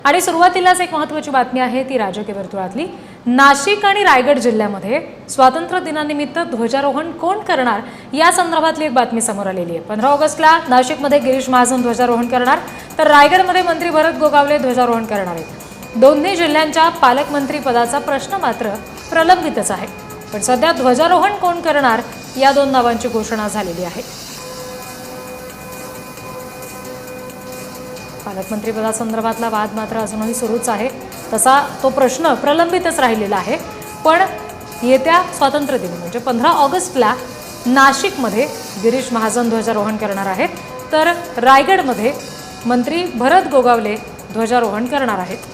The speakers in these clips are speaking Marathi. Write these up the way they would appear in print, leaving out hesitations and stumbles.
आणि सुरुवातीलाच एक महत्त्वाची बातमी आहे ती राजकीय वर्तुळातली। नाशिक आणि रायगड जिल्ह्यामध्ये स्वातंत्र्य दिनानिमित्त ध्वजारोहण कोण करणार या संदर्भातली एक बातमी समोर आलेली आहे। 15 ऑगस्टला नाशिकमध्ये गिरीश महाजन ध्वजारोहण करणार, तर रायगडमध्ये मंत्री भरत गोगावले ध्वजारोहण करणार आहेत। दोन्ही जिल्ह्यांच्या पालकमंत्री पदाचा प्रश्न मात्र प्रलंबितच आहे। पण सध्या ध्वजारोहण कोण करणार या दोन नावांची घोषणा झालेली आहे। पालकमंत्री पदासंदर्भातला वाद मात्र अजूनही सुरूच आहे, तसा तो प्रश्न प्रलंबितच राहिलेला आहे। पण येत्या स्वातंत्र्य दिनी म्हणजे 15 ऑगस्टला नाशिकमध्ये गिरीश महाजन ध्वजारोहण करणार आहेत, तर रायगडमध्ये मंत्री भरत गोगावले ध्वजारोहण करणार आहेत।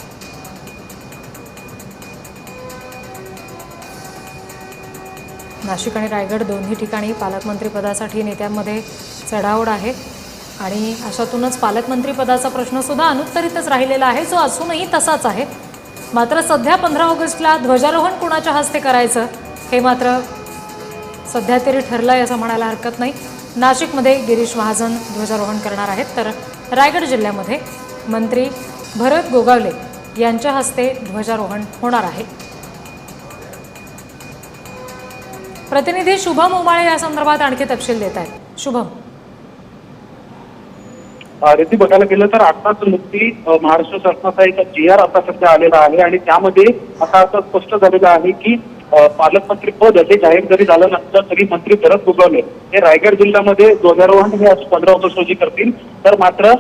नाशिक आणि रायगड दोन्ही ठिकाणी पालकमंत्री पदासाठी नेत्यांमध्ये चढाओढ आहे आणि अशातूनच पालकमंत्री पदाचा प्रश्न सुद्धा अनुत्तरितच राहिलेला आहे, जो अजूनही तसाच आहे। मात्र सध्या 15 ऑगस्टला ध्वजारोहण कोणाच्या हस्ते करायचं हे मात्र सध्या तरी ठरलंय असं म्हणायला हरकत नाही। नाशिकमध्ये गिरीश महाजन ध्वजारोहण करणार आहेत, तर रायगड जिल्ह्यामध्ये मंत्री भरत गोगावले यांच्या हस्ते ध्वजारोहण होणार आहे। प्रतिनिधी शुभम उमाळे या संदर्भात आणखी तपशील देत आहेत। शुभम, रेती बघायला गेलं तर आताच नुकती महाराष्ट्र शासनाचा एक GR आता सध्या आलेला आहे आणि त्यामध्ये आता असं स्पष्ट झालेलं आहे की पालकमंत्री पद हे जाहीर जरी झालं नसलं तरी मंत्री भरत गोगावले हे रायगड जिल्ह्यामध्ये ध्वजारोहण हे आज 15 ऑगस्ट रोजी करतील, तर मात्र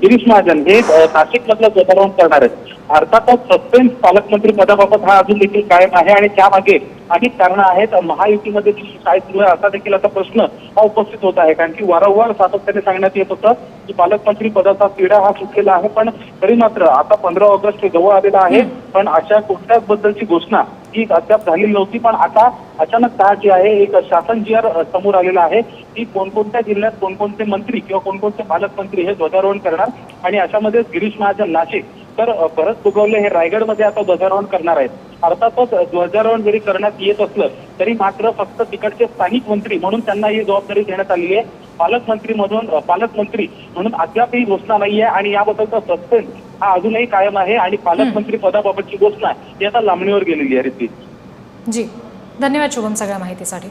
गिरीश महाजन हे नाशिक मधलं ध्वजारोहण करणार आहेत। अर्थातच सस्पेन्स पालकमंत्री पदाबाबत हा अजून देखील कायम आहे आणि त्यामागे अनेक कारणं आहेत। महायुतीमध्ये काय सुरू आहे असा देखील आता प्रश्न हा उपस्थित होत आहे, कारण की वारंवार सातत्याने सांगण्यात येत होतं की पालकमंत्री पदाचा तिढा हा सुटलेला आहे, पण तरी मात्र आता 15 ऑगस्ट जवळ आलेला आहे, पण अशा कोणत्याच बद्दलची घोषणा ही अद्याप झालेली नव्हती। पण आता अचानक जी आहे एक शासन GR समोर आलेला आहे की कोणकोणत्या जिल्ह्यात कोणकोणते मंत्री किंवा कोणकोणते पालकमंत्री हे ध्वजारोहण करणार आणि अशामध्ये गिरीश महाजन नाशिक तर भरत गोगावले हे रायगडमध्ये आता ध्वजारोहण करणार आहेत। अर्थातच ध्वजारोहण जरी करण्यात येत असलं तरी मात्र फक्त तिकडचे स्थानिक मंत्री म्हणून त्यांना ही जबाबदारी देण्यात आली आहे। पालकमंत्री म्हणून अद्यापही घोषणा नाहीये आणि याबद्दलचा सस्पेन्स हा अजूनही कायम आहे आणि पालकमंत्री पदाबाबतची घोषणा ही आता लांबणीवर गेलेली आहे। जी, धन्यवाद शुभम सगळ्या माहितीसाठी।